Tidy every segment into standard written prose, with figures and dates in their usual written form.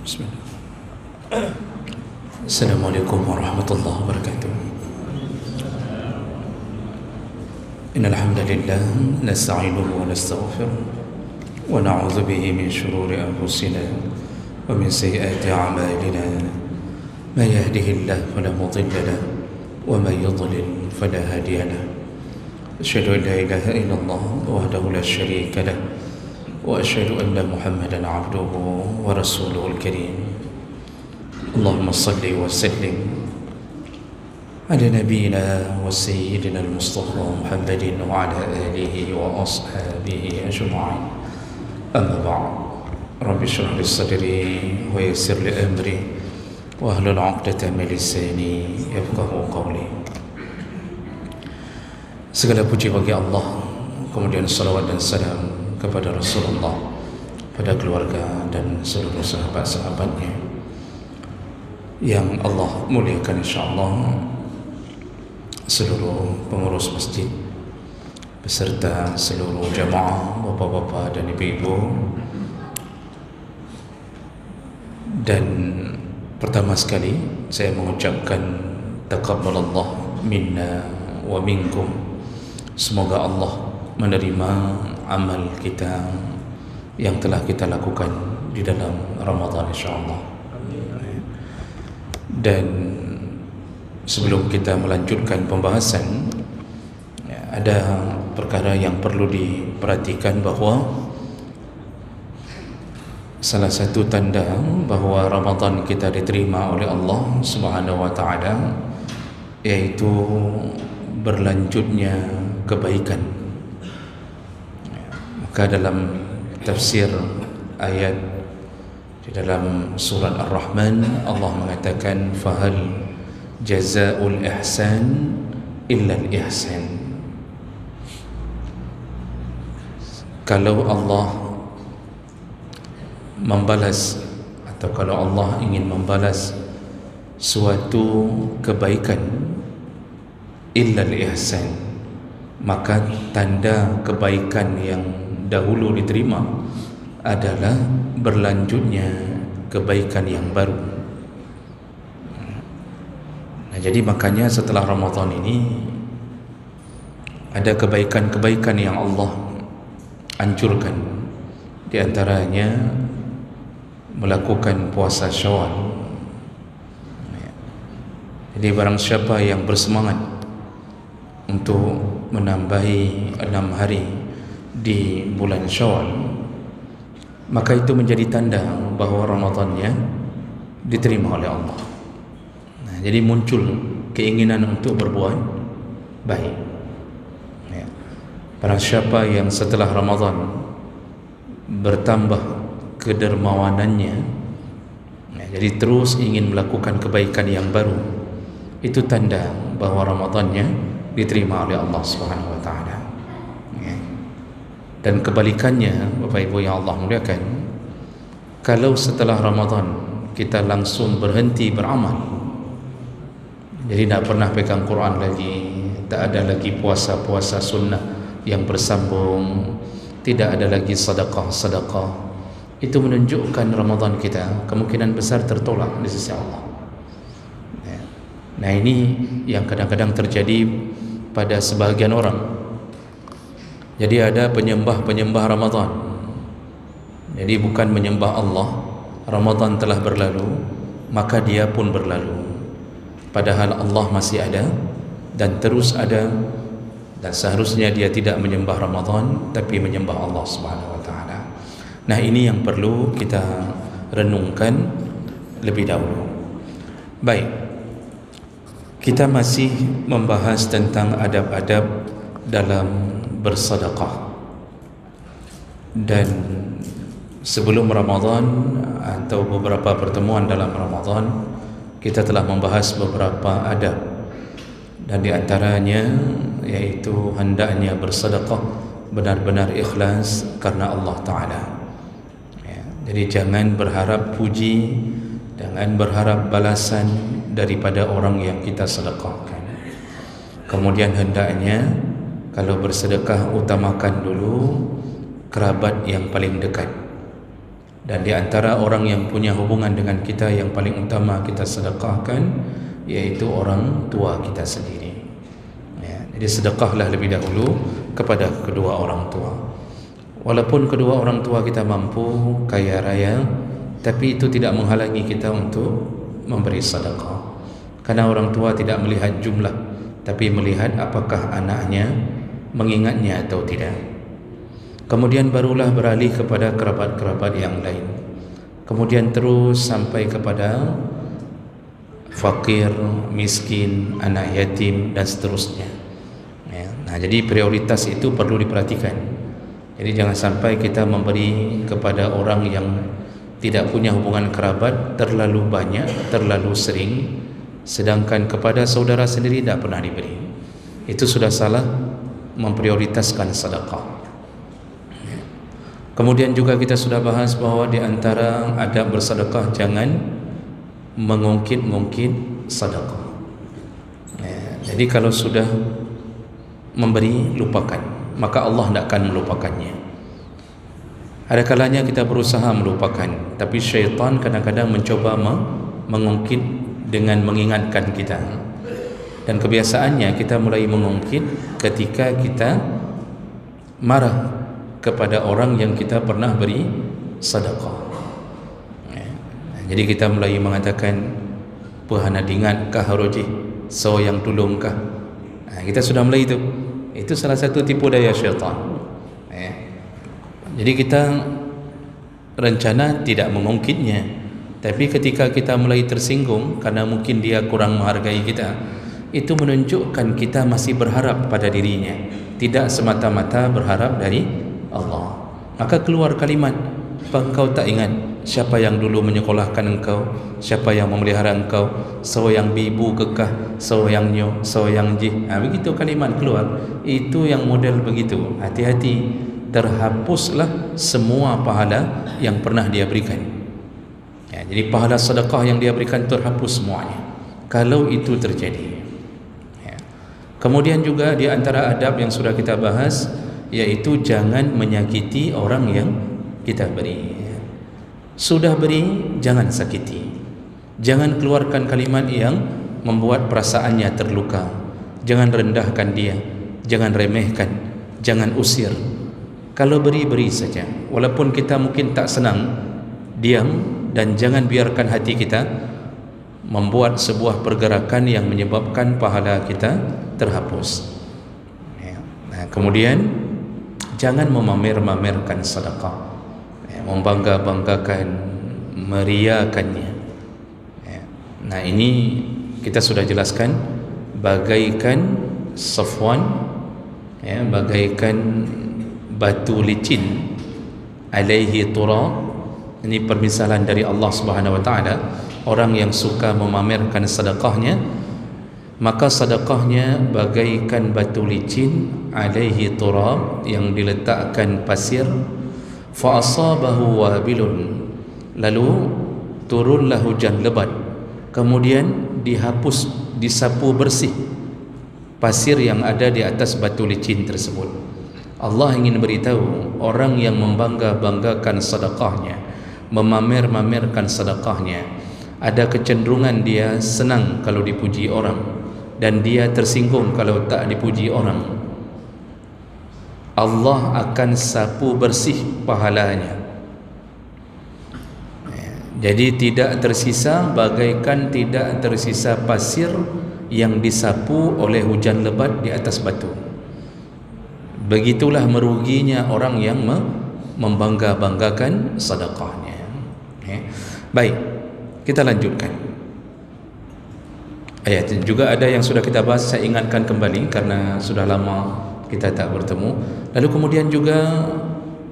Bismillah. Assalamualaikum warahmatullahi wabarakatuh. Innal hamdalillah nasta'inuhu wa nastaghfiruh wa na'udzu bihi min shururi anfusina wa min sayyiati a'malina. May yahdihillahu fala mudilla lahu wa may yudlil fala hadiya lahu. Asyhadu an la ilaha illallah wahdahu la syarika lahu wa asyhadu anna Muhammadan 'abduhu wa rasuluhul karim. Allahumma salli wa sallim ala nabiyyina wa sayyidina al-Mustafa Muhammadin wa ala alihi wa ashabihi ajma'in. Amma ba'd. Rabbi shrah li sadri wa yassir li amri wa hlul 'uqdatam min lisani yafqahu qawli. Segala puji bagi Allah, kemudian salawat dan salam kepada Rasulullah, pada keluarga dan seluruh sahabat-sahabatnya yang Allah muliakan, insyaAllah, seluruh pengurus masjid beserta seluruh jamaah, bapak-bapak dan ibu-ibu. Dan pertama sekali saya mengucapkan taqabbalallah minna wa minkum. Semoga Allah menerima amal kita yang telah kita lakukan di dalam Ramadan, insyaAllah. Dan sebelum kita melanjutkan pembahasan, ada perkara yang perlu diperhatikan, bahawa salah satu tanda bahawa Ramadan kita diterima oleh Allah Subhanahu wa taala yaitu berlanjutnya kebaikan. Maka dalam tafsir ayat di dalam surat Ar-Rahman, Allah mengatakan fahal jazaa'ul ihsan illa al-ihsan. Kalau Allah membalas, atau kalau Allah ingin membalas suatu kebaikan, illa al-ihsan, maka tanda kebaikan yang dahulu diterima adalah berlanjutnya kebaikan yang baru. Nah, jadi makanya setelah Ramadan ini ada kebaikan-kebaikan yang Allah anjurkan. Di antaranya melakukan puasa Syawal. Jadi barang siapa yang bersemangat untuk menambahi 6 hari di bulan Syawal, maka itu menjadi tanda bahawa Ramadannya diterima oleh Allah. Nah, jadi muncul keinginan untuk berbuat baik. Ya. Barang siapa yang setelah Ramadan bertambah kedermawanannya, ya, jadi terus ingin melakukan kebaikan yang baru, itu tanda bahawa Ramadannya diterima oleh Allah Subhanahu wa taala. Dan kebalikannya, Bapak Ibu yang Allah muliakan, kalau setelah Ramadan kita langsung berhenti beramal, jadi tak pernah pegang Quran lagi, tak ada lagi puasa-puasa sunnah yang bersambung, tidak ada lagi sedekah-sedekah, itu menunjukkan Ramadan kita kemungkinan besar tertolak di sisi Allah. Nah, ini yang kadang-kadang terjadi pada sebahagian orang. Jadi ada penyembah-penyembah Ramadan. Jadi bukan menyembah Allah, Ramadan telah berlalu, maka dia pun berlalu. Padahal Allah masih ada dan terus ada, dan seharusnya dia tidak menyembah Ramadan tapi menyembah Allah Subhanahu wa taala. Nah, ini yang perlu kita renungkan lebih dahulu. Baik. Kita masih membahas tentang adab-adab dalam bersedekah. Dan sebelum Ramadan atau beberapa pertemuan dalam Ramadan, kita telah membahas beberapa adab, dan di antaranya yaitu hendaknya bersedekah benar-benar ikhlas karena Allah Ta'ala. Ya, jadi jangan berharap puji, jangan berharap balasan daripada orang yang kita sedekahkan. Kemudian hendaknya kalau bersedekah utamakan dulu kerabat yang paling dekat. Dan di antara orang yang punya hubungan dengan kita yang paling utama kita sedekahkan, yaitu orang tua kita sendiri. Jadi sedekahlah lebih dahulu kepada kedua orang tua. Walaupun kedua orang tua kita mampu, kaya raya, tapi itu tidak menghalangi kita untuk memberi sedekah. Karena orang tua tidak melihat jumlah, tapi melihat apakah anaknya mengingatnya atau tidak. Kemudian barulah beralih kepada kerabat-kerabat yang lain. Kemudian terus sampai kepada fakir, miskin, anak yatim dan seterusnya. Nah, jadi prioritas itu perlu diperhatikan. Jadi jangan sampai kita memberi kepada orang yang tidak punya hubungan kerabat terlalu banyak, terlalu sering, sedangkan kepada saudara sendiri tidak pernah diberi. Itu sudah salah memprioritaskan sedekah. Kemudian juga kita sudah bahas bahawa di antara adab bersedekah jangan mengungkit-ungkit sedekah. Jadi kalau sudah memberi, lupakan, maka Allah tidak akan melupakannya. Ada kalanya kita berusaha melupakan, tapi syaitan kadang-kadang mencoba mengungkit dengan mengingatkan kita. Dan kebiasaannya kita mulai mengungkit ketika kita marah kepada orang yang kita pernah beri sedekah. Jadi kita mulai mengatakan, "Puhana dingat kah haroji, so yang tulungkah." Kita sudah mulai itu. Itu salah satu tipu daya syaitan. Jadi kita rencana tidak mengungkitnya, tapi ketika kita mulai tersinggung karena mungkin dia kurang menghargai kita, itu menunjukkan kita masih berharap pada dirinya, tidak semata-mata berharap dari Allah. Maka keluar kalimat, "Apa engkau tak ingat siapa yang dulu menyekolahkan engkau, siapa yang memelihara engkau, soyang bibu kekah, soyang nyo, soyang ji." Begitu kalimat keluar. Itu yang model begitu. Hati-hati, terhapuslah semua pahala yang pernah dia berikan. Jadi pahala sedekah yang dia berikan terhapus semuanya kalau itu terjadi. Kemudian juga di antara adab yang sudah kita bahas, yaitu jangan menyakiti orang yang kita beri. Sudah beri, jangan sakiti. Jangan keluarkan kalimat yang membuat perasaannya terluka. Jangan rendahkan dia, jangan remehkan, jangan usir. Kalau beri, beri saja. Walaupun kita mungkin tak senang, diam, dan jangan biarkan hati kita membuat sebuah pergerakan yang menyebabkan pahala kita terhapus. Nah, kemudian jangan memamer-mamerkan sedekah, membangga-banggakan, meriakannya. Nah, ini kita sudah jelaskan, bagaikan Safwan, bagaikan batu licin alaihi turab. Ini permisalan dari Allah Subhanahu wa taala. Orang yang suka memamerkan sedekahnya, maka sedekahnya bagaikan batu licin alaihi turab, yang diletakkan pasir, fa asabahu wabilun, lalu turunlah hujan lebat, kemudian dihapus, disapu bersih pasir yang ada di atas batu licin tersebut. Allah ingin beritahu orang yang membangga-banggakan sedekahnya, memamer-mamerkan sedekahnya, ada kecenderungan dia senang kalau dipuji orang dan dia tersinggung kalau tak dipuji orang. Allah akan sapu bersih pahalanya. Jadi tidak tersisa, bagaikan tidak tersisa pasir yang disapu oleh hujan lebat di atas batu. Begitulah meruginya orang yang membangga-banggakan sedekahnya. Baik, kita lanjutkan. Ayat juga ada yang sudah kita bahas, saya ingatkan kembali karena sudah lama kita tak bertemu. Lalu kemudian juga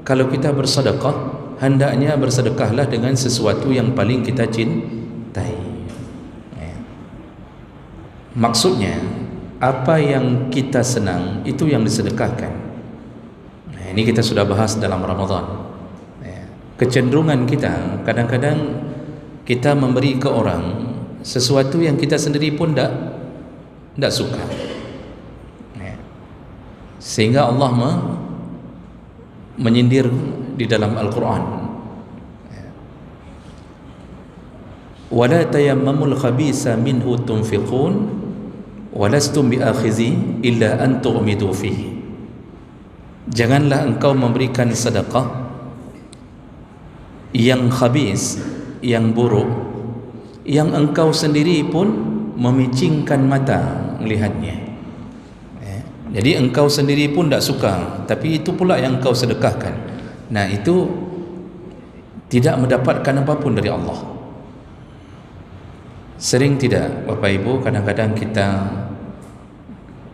kalau kita bersedekah, hendaknya bersedekahlah dengan sesuatu yang paling kita cintai. Maksudnya apa yang kita senang itu yang disedekahkan. Ini kita sudah bahas dalam Ramadan. Kecenderungan kita kadang-kadang kita memberi ke orang sesuatu yang kita sendiri pun tidak suka, sehingga Allah menyindir di dalam Al-Quran. wala tayammamul khabisa minhu tunfiqun walastum biakhizi illa an tughmidu fihi. Janganlah engkau memberikan sedekah yang khabis, yang buruk, yang engkau sendiri pun memicingkan mata melihatnya. Jadi engkau sendiri pun tak suka, tapi itu pula yang engkau sedekahkan. Nah, itu tidak mendapatkan apapun dari Allah. Sering tidak Bapak Ibu, kadang-kadang kita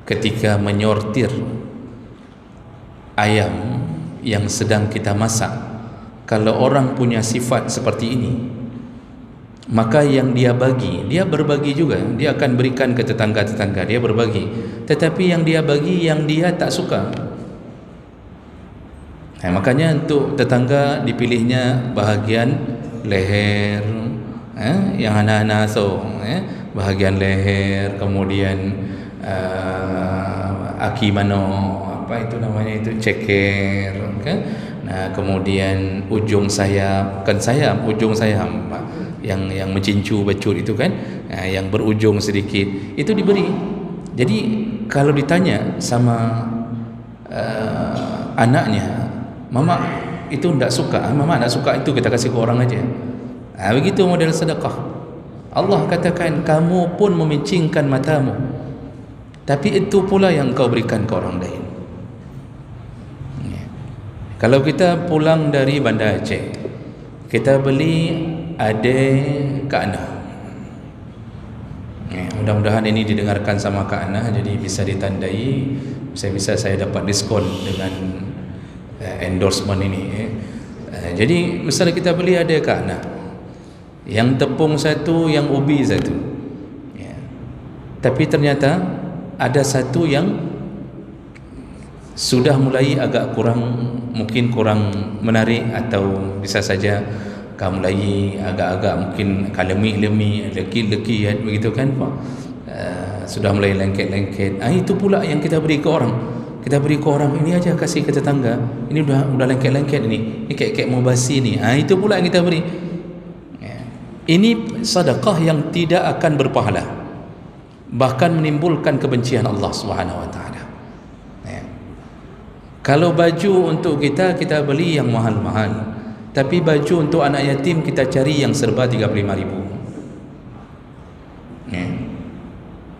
ketika menyortir ayam yang sedang kita masak, kalau orang punya sifat seperti ini, maka yang dia bagi, dia berbagi juga, dia akan berikan ke tetangga-tetangga, dia berbagi. Tetapi yang dia bagi, yang dia tak suka. Nah, makanya untuk tetangga dipilihnya bahagian leher, yang anak-anak bahagian leher, kemudian aki mano, apa itu namanya itu, ceker, kan? Nah, kemudian ujung sayap, kan sayap, ujung sayap, yang mencincu becut itu kan, yang berujung sedikit itu diberi. Jadi kalau ditanya sama anaknya, mama itu tidak suka, mama tidak suka itu, kita kasih ke orang aja. Begitu model sedekah. Allah katakan kamu pun memincingkan matamu, tapi itu pula yang kau berikan ke orang lain. Kalau kita pulang dari Banda Aceh, kita beli ade Kak Ana. Mudah-mudahan ini didengarkan sama Kak Ana, jadi bisa ditandai, bisa saya dapat diskon dengan endorsement ini. Jadi misalnya kita beli ade Kak Ana, yang tepung satu, yang ubi satu, tapi ternyata ada satu yang sudah mulai agak kurang, mungkin kurang menarik, atau bisa saja kau mulai agak-agak mungkin kalemi-lemi, leki-leki, begitu kan Pak, sudah mulai lengket-lengket. Itu pula yang kita beri ke orang. Kita beri ke orang, ini aja kasih ke tetangga, ini udah lengket-lengket, ini kayak mau basi ni. Itu pula yang kita beri. Ini sedekah yang tidak akan berpahala, bahkan menimbulkan kebencian Allah Subhanahu wa taala. Kalau baju untuk kita beli yang mahal-mahal, tapi baju untuk anak yatim kita cari yang serba 35.000.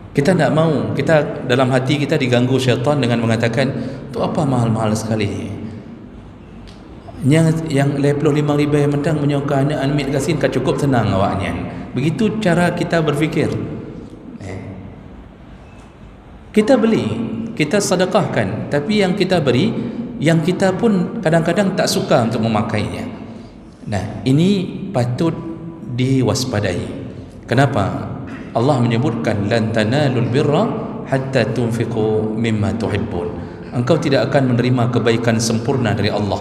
Kita tidak mau, kita dalam hati kita diganggu syaitan dengan mengatakan, tu apa mahal-mahal sekali, yang 55.000 yang mentang menyokah anak ambil kasih kan cukup senang awaknya. Begitu cara kita berfikir. Kita beli, kita sedekahkan, tapi yang kita beri, yang kita pun kadang-kadang tak suka untuk memakainya. Nah, ini patut diwaspadai. Kenapa? Allah menyebutkan lan tanalul birra hatta tunfiqu mimma tuhibbun. Engkau tidak akan menerima kebaikan sempurna dari Allah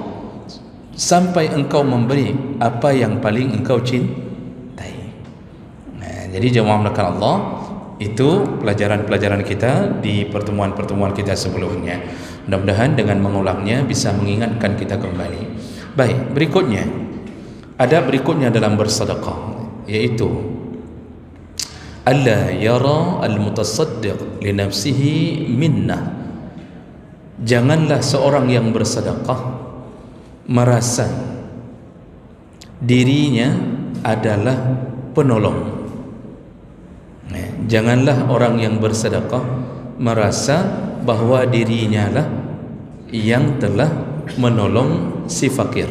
sampai engkau memberi apa yang paling engkau cintai. Nah, jadi jemaah melakukan Allah, itu pelajaran-pelajaran kita di pertemuan-pertemuan kita sebelumnya. Mudah-mudahan dengan mengulangnya bisa mengingatkan kita kembali. Baik, berikutnya, adab berikutnya dalam bersedekah, yaitu alla yara al-mutasaddiq li nafsihi minnah. Janganlah seorang yang bersedekah merasa dirinya adalah penolong. Janganlah orang yang bersedekah merasa bahawa dirinya lah yang telah menolong si fakir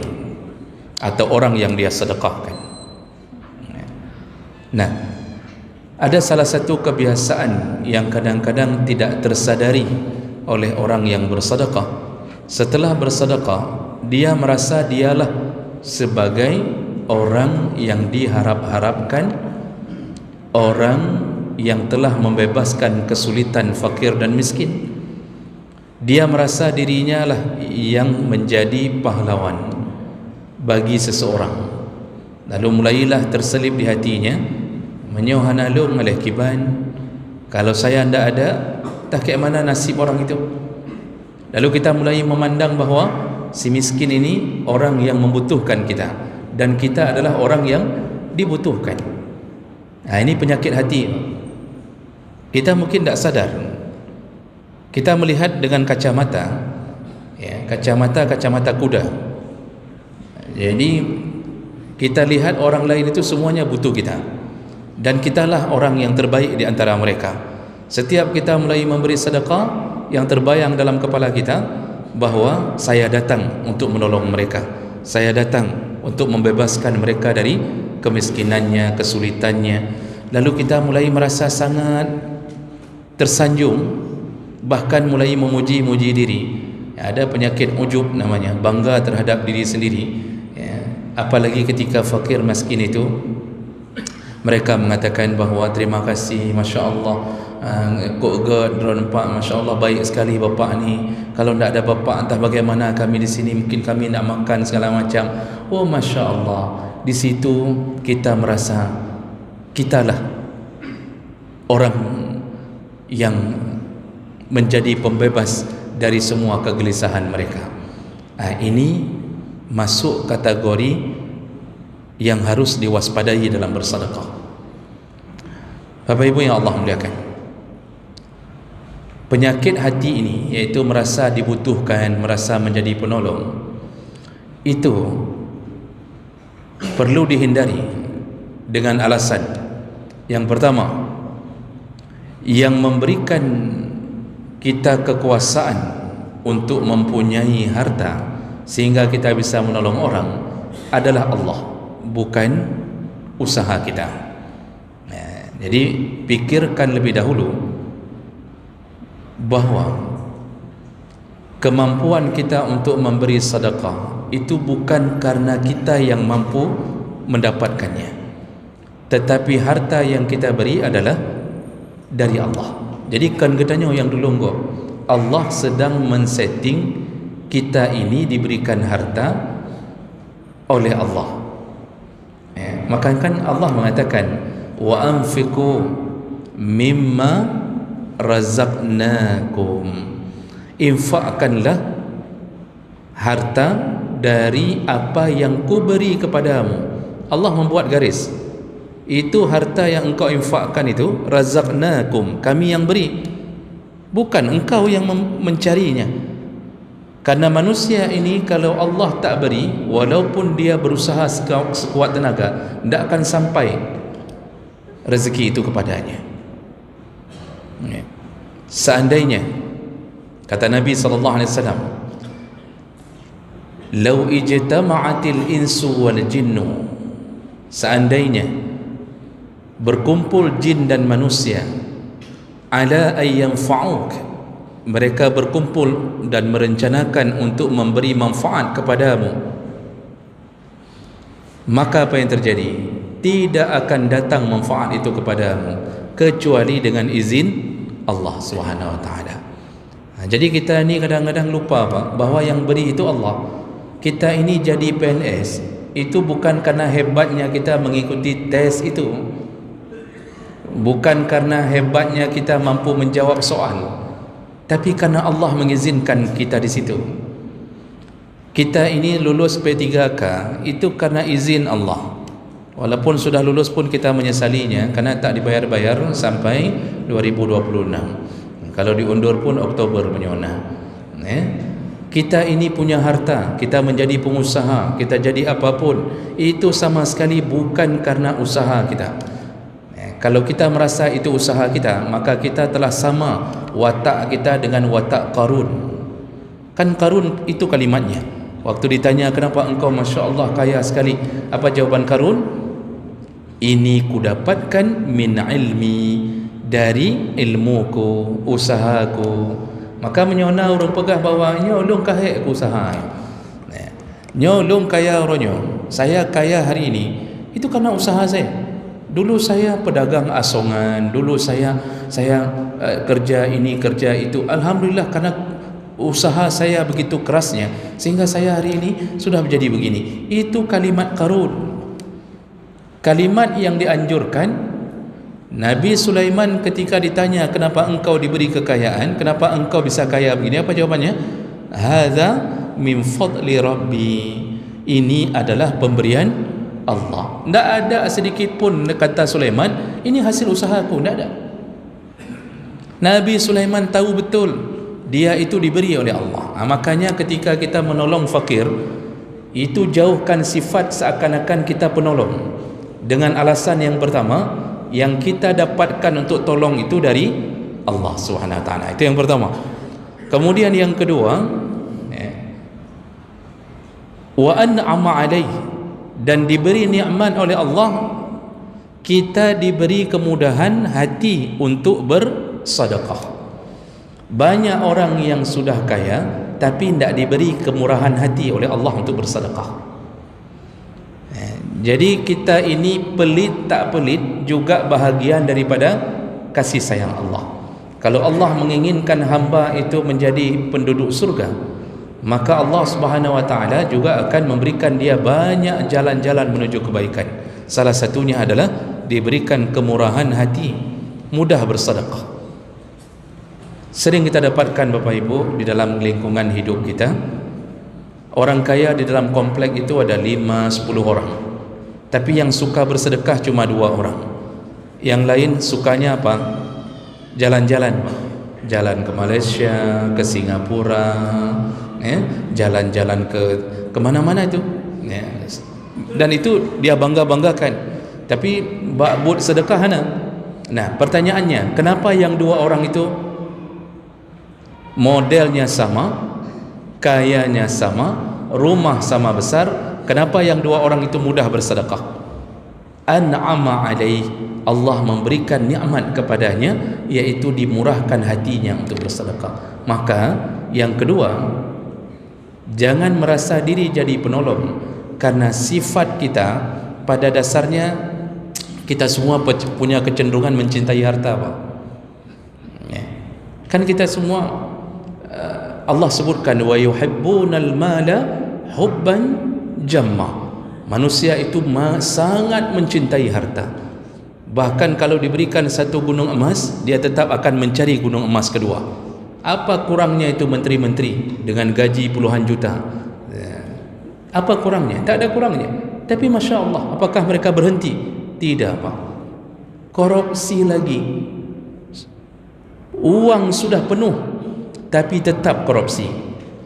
atau orang yang dia sedekahkan. Nah, ada salah satu kebiasaan yang kadang-kadang tidak tersadari oleh orang yang bersedekah. Setelah bersedekah, dia merasa dialah sebagai orang yang diharap-harapkan, orang yang telah membebaskan kesulitan fakir dan miskin. Dia merasa dirinya lah yang menjadi pahlawan bagi seseorang. Lalu mulailah terselip di hatinya, menyohanalung oleh kiban, kalau saya tidak ada, tak ke mana nasib orang itu. Lalu kita mulai memandang bahawa si miskin ini orang yang membutuhkan kita, dan kita adalah orang yang dibutuhkan. Ini penyakit hati. Kita mungkin tak sadar. Kita melihat dengan kacamata, kacamata kuda. Jadi kita lihat orang lain itu semuanya butuh kita, dan kitalah orang yang terbaik di antara mereka. Setiap kita mulai memberi sedekah, yang terbayang dalam kepala kita bahawa saya datang untuk menolong mereka, saya datang untuk membebaskan mereka dari kemiskinannya, kesulitannya. Lalu kita mulai merasa sangat tersanjung, bahkan mulai memuji-muji diri. Ada penyakit ujub namanya, bangga terhadap diri sendiri. Apalagi ketika fakir miskin itu, mereka mengatakan bahawa terima kasih, Masya Allah, Kok God, nampak Masya Allah baik sekali bapak ni. Kalau tidak ada bapak, entah bagaimana kami di sini, mungkin kami nak makan segala macam. Oh Masya Allah. Di situ kita merasa kitalah orang yang menjadi pembebas dari semua kegelisahan mereka. Ini masuk kategori yang harus diwaspadai dalam bersedekah. Bapak Ibu yang Allah muliakan, penyakit hati ini, iaitu merasa dibutuhkan, merasa menjadi penolong, itu perlu dihindari dengan alasan yang pertama, yang memberikan kita kekuasaan untuk mempunyai harta sehingga kita bisa menolong orang adalah Allah, bukan usaha kita. Jadi pikirkan lebih dahulu bahawa kemampuan kita untuk memberi sedekah itu bukan karena kita yang mampu mendapatkannya, tetapi harta yang kita beri adalah dari Allah. Jadi kan katanya yang dulu enggak, Allah sedang men-setting kita ini diberikan harta oleh Allah. Maka kan Allah mengatakan, wa anfiqu mimma razaqnakum, infakkanlah harta dari apa yang ku beri kepadamu. Allah membuat garis, itu harta yang engkau infakkan itu razaqnakum, kami yang beri, bukan engkau yang mencarinya. Karena manusia ini kalau Allah tak beri, walaupun dia berusaha sekuat tenaga, tidak akan sampai rezeki itu kepadanya. Seandainya, kata Nabi SAW, "Lau ijtama'atil insu wal jinnu", seandainya berkumpul jin dan manusia, ala ayyanfa'uk, mereka berkumpul dan merencanakan untuk memberi manfaat kepadamu, maka apa yang terjadi? Tidak akan datang manfaat itu kepadamu kecuali dengan izin Allah Subhanahu Wa Taala. Jadi kita ni kadang-kadang lupa bahawa yang beri itu Allah. Kita ini jadi PNS itu bukan karena hebatnya kita mengikuti tes itu, bukan karena hebatnya kita mampu menjawab soal, tapi karena Allah mengizinkan kita di situ. Kita ini lulus P3K itu karena izin Allah. Walaupun sudah lulus pun kita menyesalinya karena tak dibayar-bayar sampai 2026. Kalau diundur pun Oktober menyona. Kita ini punya harta, kita menjadi pengusaha, kita jadi apapun, itu sama sekali bukan karena usaha kita. Kalau kita merasa itu usaha kita, maka kita telah sama watak kita dengan watak Qarun. Kan Qarun itu kalimatnya. Waktu ditanya kenapa engkau Masya Allah kaya sekali, apa jawaban Qarun? Ini kudapatkan min ilmi, dari ilmuku, usahaku. Maka menyona orang pegah bahawa nyolong kahek aku usaha, nyolong kaya orangnya, saya kaya hari ini itu karena usaha saya. Dulu saya pedagang asongan, dulu saya kerja ini kerja itu, alhamdulillah karena usaha saya begitu kerasnya sehingga saya hari ini sudah menjadi begini. Itu kalimat Qarun, kalimat yang dianjurkan. Nabi Sulaiman ketika ditanya kenapa engkau diberi kekayaan, kenapa engkau bisa kaya begini, apa jawabannya? Hadza min fadli rabbi, ini adalah pemberian Allah. Tak ada sedikit pun kata Sulaiman, ini hasil usahaku. Tak ada. Nabi Sulaiman tahu betul dia itu diberi oleh Allah. Makanya ketika kita menolong fakir, itu jauhkan sifat seakan-akan kita penolong, dengan alasan yang pertama, yang kita dapatkan untuk tolong itu dari Allah Subhanahu Wa Taala. Itu yang pertama. Kemudian yang kedua, wa an'ama alaih, dan diberi nikmat oleh Allah, kita diberi kemudahan hati untuk bersedekah. Banyak orang yang sudah kaya tapi tidak diberi kemurahan hati oleh Allah untuk bersedekah. Jadi kita ini pelit tak pelit juga bahagian daripada kasih sayang Allah. Kalau Allah menginginkan hamba itu menjadi penduduk surga, maka Allah Subhanahu Wa Taala juga akan memberikan dia banyak jalan-jalan menuju kebaikan. Salah satunya adalah diberikan kemurahan hati, mudah bersedekah. Sering kita dapatkan Bapak Ibu di dalam lingkungan hidup kita, orang kaya di dalam komplek itu ada 5-10 orang, tapi yang suka bersedekah cuma 2 orang. Yang lain sukanya apa? Jalan-jalan, jalan ke Malaysia, ke Singapura, jalan-jalan ke mana-mana itu, dan itu dia bangga-banggakan, tapi buat sedekah mana? Nah, pertanyaannya, kenapa yang 2 orang itu modelnya sama, kayanya sama, rumah sama besar, kenapa yang 2 orang itu mudah bersedekah? An'ama alaih, Allah memberikan nikmat kepadanya, yaitu dimurahkan hatinya untuk bersedekah. Maka yang kedua, jangan merasa diri jadi penolong, karena sifat kita pada dasarnya kita semua punya kecenderungan mencintai harta, Pak. Kan kita semua, Allah sebutkan wa yuhibbunal mala hubban jamma. Manusia itu sangat mencintai harta. Bahkan kalau diberikan 1 gunung emas, dia tetap akan mencari gunung emas kedua. Apa kurangnya itu menteri-menteri dengan gaji puluhan juta? Apa kurangnya? Tak ada kurangnya. Tapi Masya Allah, apakah mereka berhenti? Tidak, Pak. Korupsi lagi. Uang sudah penuh, tapi tetap korupsi.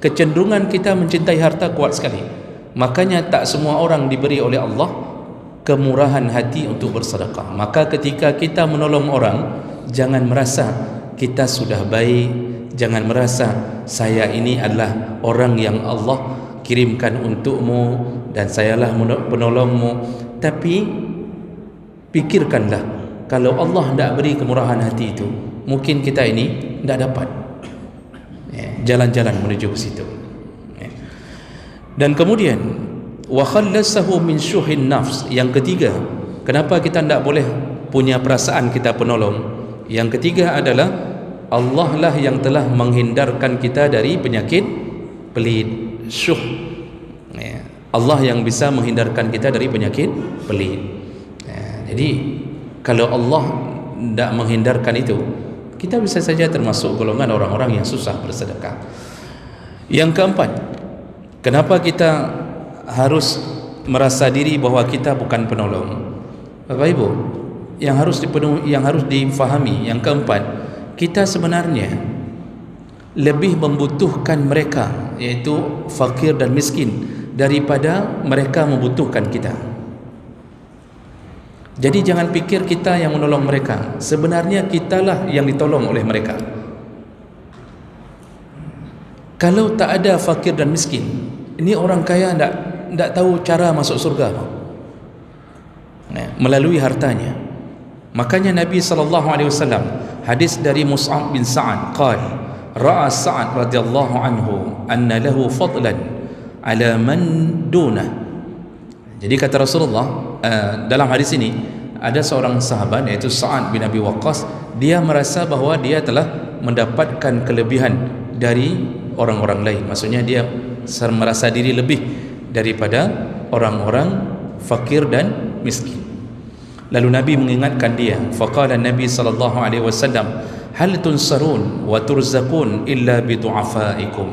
Kecenderungan kita mencintai harta kuat sekali. Makanya tak semua orang diberi oleh Allah kemurahan hati untuk bersedekah. Maka ketika kita menolong orang, jangan merasa kita sudah baik, jangan merasa saya ini adalah orang yang Allah kirimkan untukmu dan sayalah penolongmu. Tapi pikirkanlah, kalau Allah tidak beri kemurahan hati itu, mungkin kita ini tidak dapat jalan-jalan menuju ke situ. Dan kemudian wa khallasahu min syuhin nafs. Yang ketiga, kenapa kita tidak boleh punya perasaan kita penolong? Yang ketiga adalah Allah lah yang telah menghindarkan kita dari penyakit pelit, syuh. Allah yang bisa menghindarkan kita dari penyakit pelit. Jadi kalau Allah tidak menghindarkan itu, kita bisa saja termasuk golongan orang-orang yang susah bersedekah. Yang keempat, kenapa kita harus merasa diri bahwa kita bukan penolong? Bapak Ibu, yang harus difahami, yang keempat, kita sebenarnya lebih membutuhkan mereka, yaitu fakir dan miskin, daripada mereka membutuhkan kita. Jadi jangan pikir kita yang menolong mereka, sebenarnya kitalah yang ditolong oleh mereka. Kalau tak ada fakir dan miskin, ini orang kaya tidak tahu cara masuk surga melalui hartanya. Makanya Nabi SAW, hadis dari Mus'ab bin Sa'ad, qala ra'a Sa'ad radhiyallahu anhu anna lahu fadlan ala man dunah. Jadi kata Rasulullah, dalam hadis ini ada seorang sahabat, yaitu Sa'ad bin Abi Waqqas, dia merasa bahwa dia telah mendapatkan kelebihan dari orang-orang lain. Maksudnya dia merasa diri lebih daripada orang-orang fakir dan miskin. Lalu Nabi mengingatkan dia, faqala Nabi sallallahu alaihi wasallam, hal tunsarun wa turzaqun illa bi du'afaikum.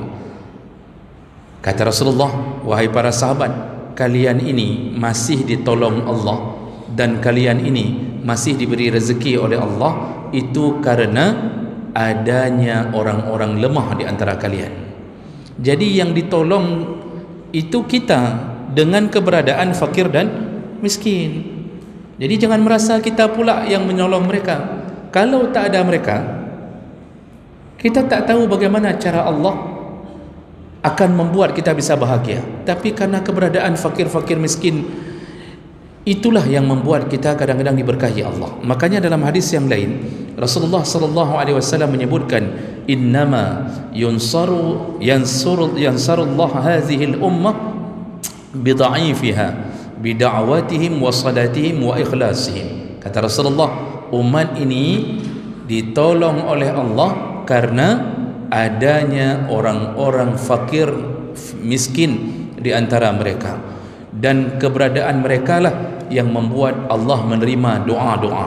Kata Rasulullah, wahai para sahabat, kalian ini masih ditolong Allah dan kalian ini masih diberi rezeki oleh Allah, itu karena adanya orang-orang lemah di antara kalian. Jadi yang ditolong itu kita dengan keberadaan fakir dan miskin. Jadi jangan merasa kita pula yang menolong mereka. Kalau tak ada mereka, kita tak tahu bagaimana cara Allah akan membuat kita bisa bahagia. Tapi karena keberadaan fakir-fakir miskin, itulah yang membuat kita kadang-kadang diberkahi Allah. Makanya dalam hadis yang lain, Rasulullah sallallahu alaihi wasallam menyebutkan, innama yansurullah hadhihi al-ummah bidha'ifiha bida'watihim wa salatihim wa ikhlasihim. Kata Rasulullah, umat ini ditolong oleh Allah karena adanya orang-orang fakir miskin di antara mereka, dan keberadaan mereka lah yang membuat Allah menerima doa-doa,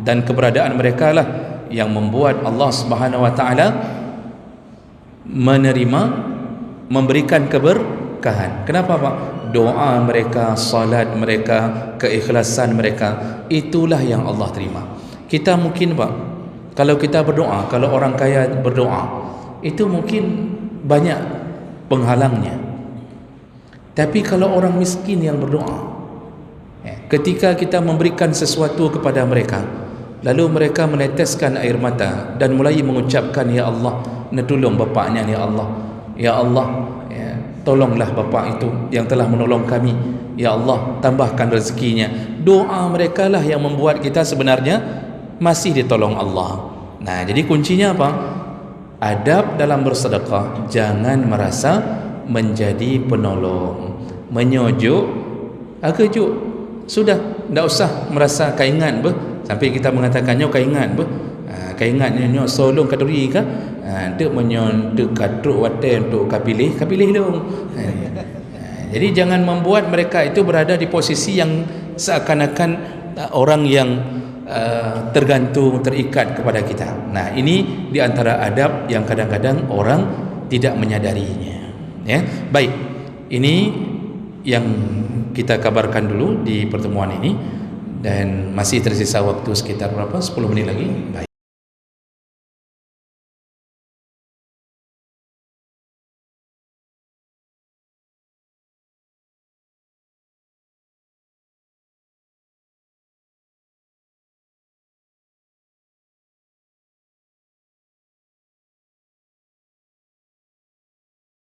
dan keberadaan mereka lah yang membuat Allah Subhanahu wa taala menerima, memberikan keberkahan. Kenapa Pak? Doa mereka, salat mereka, keikhlasan mereka, itulah yang Allah terima. Kita mungkin Pak, kalau kita berdoa, kalau orang kaya berdoa, itu mungkin banyak penghalangnya. Tapi kalau orang miskin yang berdoa, ketika kita memberikan sesuatu kepada mereka, lalu mereka meneteskan air mata dan mulai mengucapkan, ya Allah, tolong bapaknya, ya Allah, ya Allah, ya, tolonglah bapak itu yang telah menolong kami, ya Allah, tambahkan rezekinya. Doa mereka lah yang membuat kita sebenarnya masih ditolong Allah. Nah, jadi kuncinya apa? Adab dalam bersedekah, jangan merasa menjadi penolong, menyujuk, kejut. Sudah, tidak usah merasa kaingan ber. Sampai kita mengatakannya kaingan ber. Kaingannya nyo solong kaduri ka. Dek menyon dek kadruk wate untuk kapilih dong. Jadi jangan membuat mereka itu berada di posisi yang seakan-akan orang yang tergantung, terikat kepada kita. Nah, ini di antara adab yang kadang-kadang orang tidak menyadarinya. Ya, baik. Ini yang kita kabarkan dulu di pertemuan ini, dan masih tersisa waktu sekitar berapa? 10 menit lagi. Baik.